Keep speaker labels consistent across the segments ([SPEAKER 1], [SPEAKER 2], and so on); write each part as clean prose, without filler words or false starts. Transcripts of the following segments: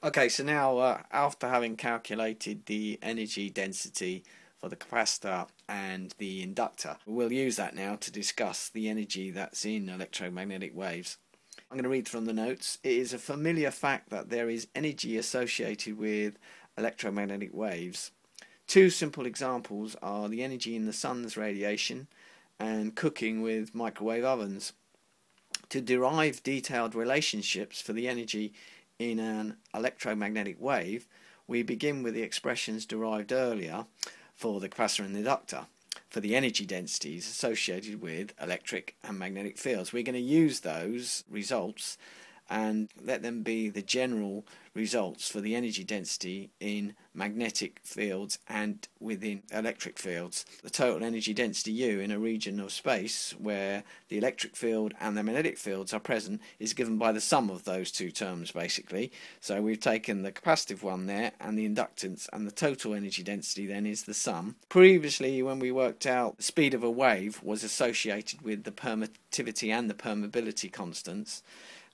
[SPEAKER 1] Okay, so now after having calculated the energy density for the capacitor and the inductor, we'll use that now to discuss the energy that's in electromagnetic waves. I'm going to read from the notes. It is a familiar fact that there is energy associated with electromagnetic waves. Two simple examples are the energy in the sun's radiation and cooking with microwave ovens. To derive detailed relationships for the energy in an electromagnetic wave, we begin with the expressions derived earlier for the capacitor and the inductor for the energy densities associated with electric and magnetic fields. We're going to use those results and let them be the general results for the energy density in magnetic fields and within electric fields. The total energy density U in a region of space where the electric field and the magnetic fields are present is given by the sum of those two terms, basically. So we've taken the capacitive one there and the inductance, and the total energy density then is the sum. Previously, when we worked out the speed of a wave was associated with the permittivity and the permeability constants,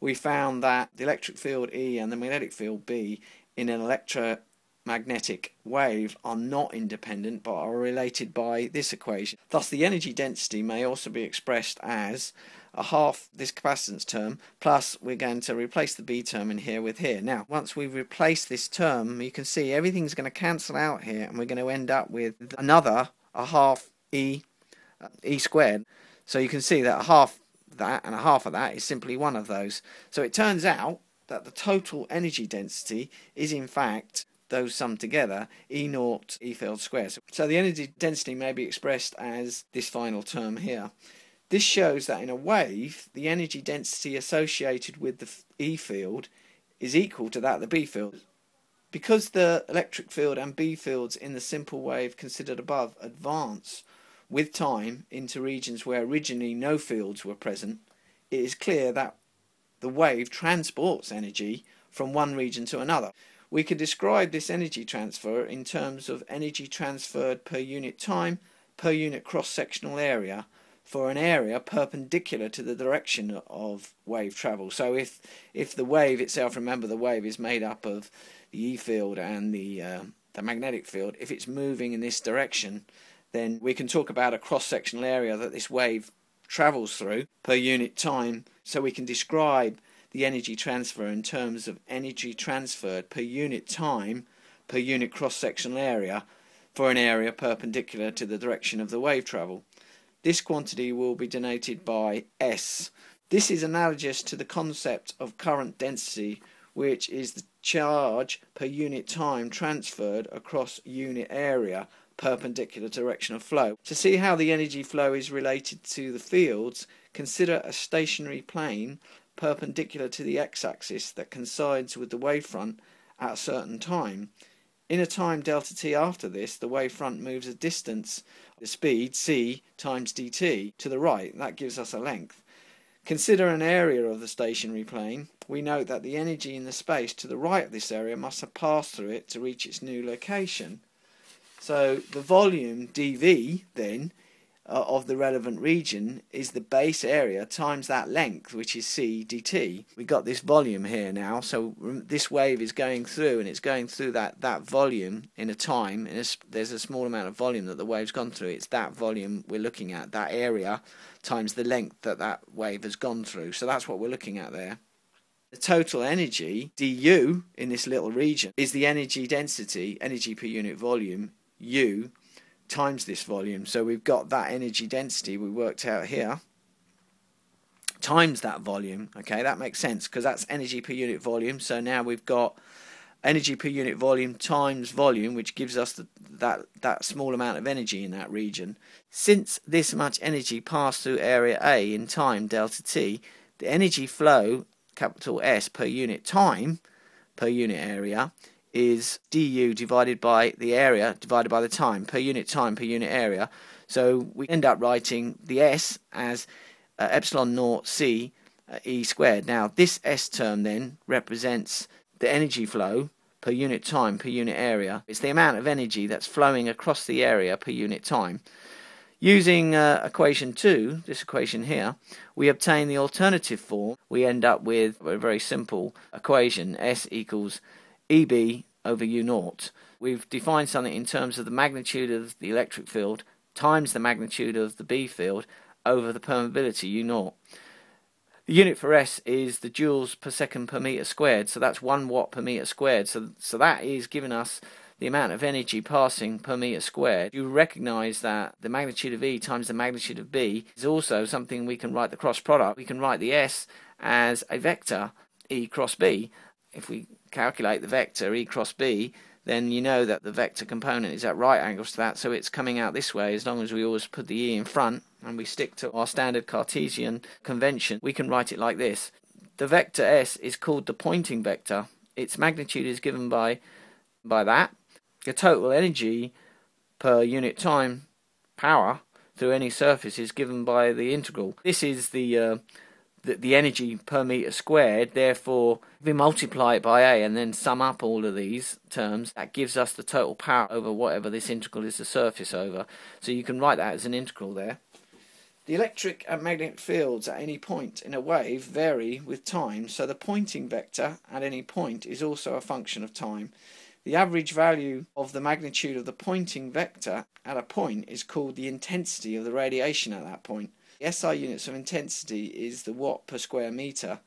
[SPEAKER 1] we found that the electric field E and the magnetic field B in an electromagnetic wave are not independent but are related by this equation. Thus the energy density may also be expressed as a half this capacitance term plus we're going to replace the B term in here with here. Now once we've replaced this term, you can see everything's going to cancel out here and we're going to end up with another a half E squared. So you can see that a half that and a half of that is simply one of those. So it turns out that the total energy density is in fact those summed together, E naught E field squared. So the energy density may be expressed as this final term here. This shows that in a wave the energy density associated with the E field is equal to that of the B field. Because the electric field and B fields in the simple wave considered above advance with time into regions where originally no fields were present, it is clear that the wave transports energy from one region to another. We could describe this energy transfer in terms of energy transferred per unit time per unit cross-sectional area for an area perpendicular to the direction of wave travel. So if the wave itself, remember the wave is made up of the E field and the magnetic field, if it's moving in this direction, then we can talk about a cross-sectional area that this wave travels through per unit time, so we can describe the energy transfer in terms of energy transferred per unit time per unit cross-sectional area for an area perpendicular to the direction of the wave travel. This quantity will be denoted by S. This is analogous to the concept of current density, which is the charge per unit time transferred across unit area perpendicular direction of flow. To see how the energy flow is related to the fields, consider a stationary plane perpendicular to the x-axis that coincides with the wavefront at a certain time. In a time delta t after this, the wavefront moves a distance, the speed c times dt, to the right. That gives us a length. Consider an area of the stationary plane. We note that the energy in the space to the right of this area must have passed through it to reach its new location. So the volume dV then of the relevant region is the base area times that length, which is c dt. We got this volume here now, so this wave is going through and it's going through that volume in a time, and there's a small amount of volume that the wave's gone through. It's that volume we're looking at, that area times the length that wave has gone through. So that's what we're looking at there. The total energy, du, in this little region, is the energy density, energy per unit volume, U, times this volume. So we've got that energy density we worked out here times that volume. Okay, that makes sense because that's energy per unit volume. So now we've got energy per unit volume times volume, which gives us that small amount of energy in that region. Since this much energy passed through area A in time delta t, the energy flow, capital S, per unit time per unit area is du divided by the area divided by the time per unit area. So we end up writing the S as epsilon naught c E squared. Now this S term then represents the energy flow per unit time per unit area. It's the amount of energy that's flowing across the area per unit time. Using equation 2, this equation here, we obtain the alternative form. We end up with a very simple equation, S equals
[SPEAKER 2] EB over U naught. We've defined something in terms of the magnitude of the electric field times the magnitude of the B field over the permeability U naught. The unit for S is the joules per second per meter squared, so that's 1 watt per meter squared. So that is giving us the amount of energy passing per meter squared. You recognise that the magnitude of E times the magnitude of B is also something we can write the cross product. We can write the S as a vector, E cross B. If we calculate the vector E cross B, then you know that the vector component is at right angles to that, so it's coming out this way. As long as we always put the E in front and we stick to our standard Cartesian convention, we can write it like this. The vector S is called the Poynting vector. Its magnitude is given by that. The total energy per unit time power through any surface is given by the integral. This is the energy per meter squared. Therefore, if we multiply it by A and then sum up all of these terms, that gives us the total power over whatever this integral is the surface over. So you can write that as an integral there. The electric and magnetic fields at any point in a wave vary with time, so the Poynting vector at any point is also a function of time. The average value of the magnitude of the Poynting vector at a point is called the intensity of the radiation at that point. The SI units of intensity is the watt per square meter.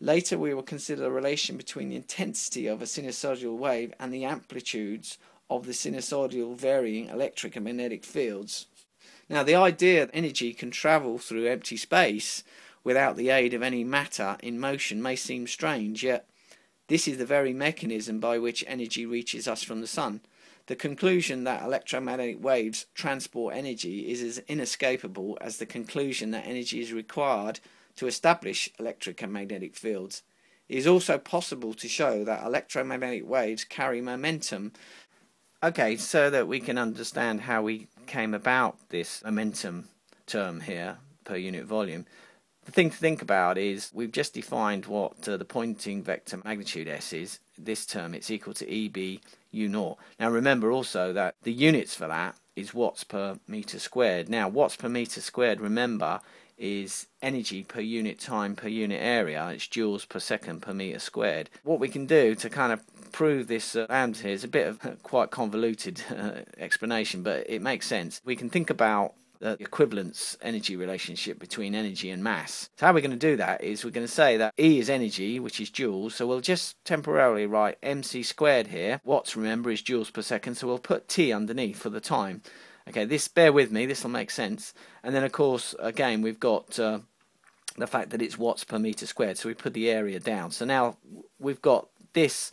[SPEAKER 2] Later we will consider the relation between the intensity of a sinusoidal wave and the amplitudes of the sinusoidal varying electric and magnetic fields. Now, the idea that energy can travel through empty space without the aid of any matter in motion may seem strange, yet this is the very mechanism by which energy reaches us from the sun. The conclusion that electromagnetic waves transport energy is as inescapable as the conclusion that energy is required to establish electric and magnetic fields. It is also possible to show that electromagnetic waves carry momentum. Okay, so that we can understand how we came about this momentum term here per unit volume, the thing to think about is we've just defined what the Poynting vector magnitude S is. This term, it's equal to EB U naught. Now remember also that the units for that is watts per meter squared. Now watts per meter squared, remember, is energy per unit time per unit area. It's joules per second per meter squared. What we can do to kind of prove this lambda here is a bit of quite convoluted explanation, but it makes sense. We can think about the equivalence energy relationship between energy and mass. So how we're going to do that is we're going to say that E is energy, which is joules, so we'll just temporarily write mc squared here. Watts, remember, is joules per second, so we'll put T underneath for the time. Okay, this, bear with me, this will make sense. And then of course, again, we've got the fact that it's watts per meter squared, so we put the area down. So now we've got this,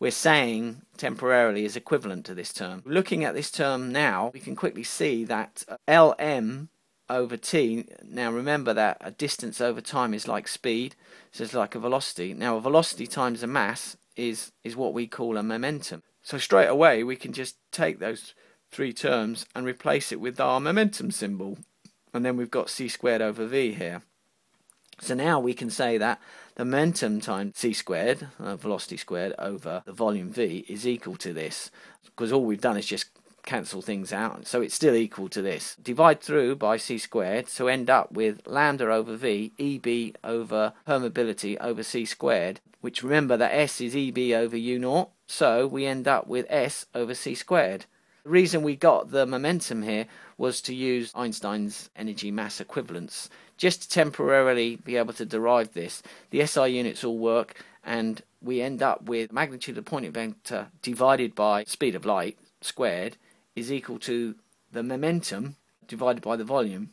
[SPEAKER 2] we're saying temporarily is equivalent to this term. Looking at this term now, we can quickly see that Lm over t, now remember that a distance over time is like speed, so it's like a velocity. Now a velocity times a mass is what we call a momentum. So straight away we can just take those three terms and replace it with our momentum symbol, and then we've got c squared over v here. So now we can say that the momentum times c squared, velocity squared, over the volume v is equal to this, because all we've done is just cancel things out, so it's still equal to this. Divide through by c squared, so end up with lambda over v, EB over permeability over c squared, which remember that S is EB over U naught, so we end up with S over c squared. The reason we got the momentum here was to use Einstein's energy mass equivalence, just to temporarily be able to derive this. The SI units all work, and we end up with magnitude of the Poynting vector divided by speed of light squared is equal to the momentum divided by the volume,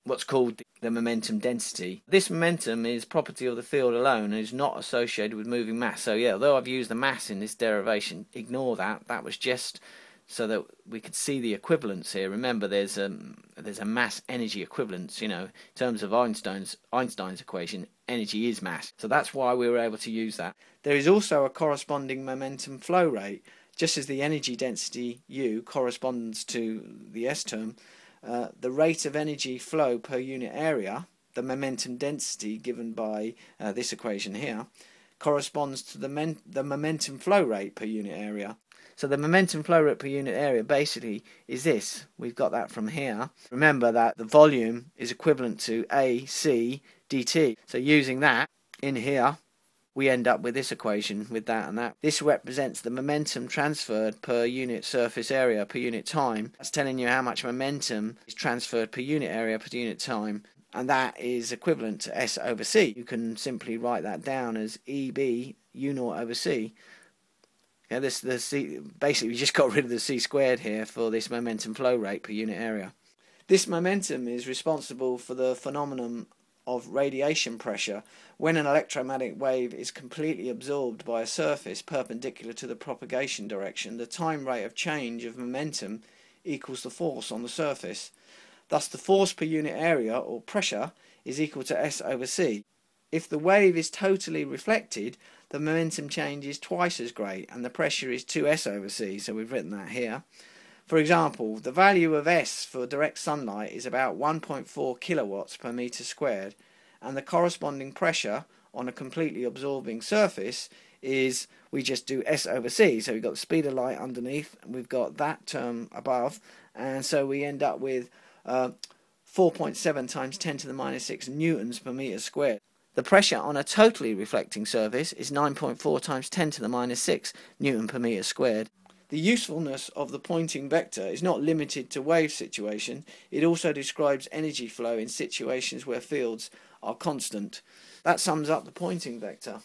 [SPEAKER 2] what's called the momentum density. This momentum is property of the field alone and is not associated with moving mass. So yeah, although I've used the mass in this derivation, ignore that. That was just so that we could see the equivalence here. Remember, there's a mass energy equivalence. You know, in terms of Einstein's equation, energy is mass. So that's why we were able to use that. There is also a corresponding momentum flow rate. Just as the energy density U corresponds to the S term, the rate of energy flow per unit area, the momentum density given by this equation here, corresponds to the momentum flow rate per unit area. So the momentum flow rate per unit area basically is this. We've got that from here. Remember that the volume is equivalent to AC dt. So using that in here, we end up with this equation with that and that. This represents the momentum transferred per unit surface area per unit time. That's telling you how much momentum is transferred per unit area per unit time, and that is equivalent to S over C. You can simply write that down as EB U naught over C. Yeah, the C, basically we just got rid of the C squared here for this momentum flow rate per unit area. This momentum is responsible for the phenomenon of radiation pressure. When an electromagnetic wave is completely absorbed by a surface perpendicular to the propagation direction, the time rate of change of momentum equals the force on the surface. Thus the force per unit area, or pressure, is equal to S over C. If the wave is totally reflected, the momentum change is twice as great and the pressure is 2S over C, so we've written that here. For example, the value of S for direct sunlight is about 1.4 kilowatts per metre squared, and the corresponding pressure on a completely absorbing surface is, we just do S over C, so we've got the speed of light underneath, and we've got that term above, and so we end up with 4.7 times 10 to the minus 6 newtons per metre squared. The pressure on a totally reflecting surface is 9.4 times 10 to the minus 6 newton per metre squared. The usefulness of the Poynting vector is not limited to wave situation. It also describes energy flow in situations where fields are constant. That sums up the Poynting vector.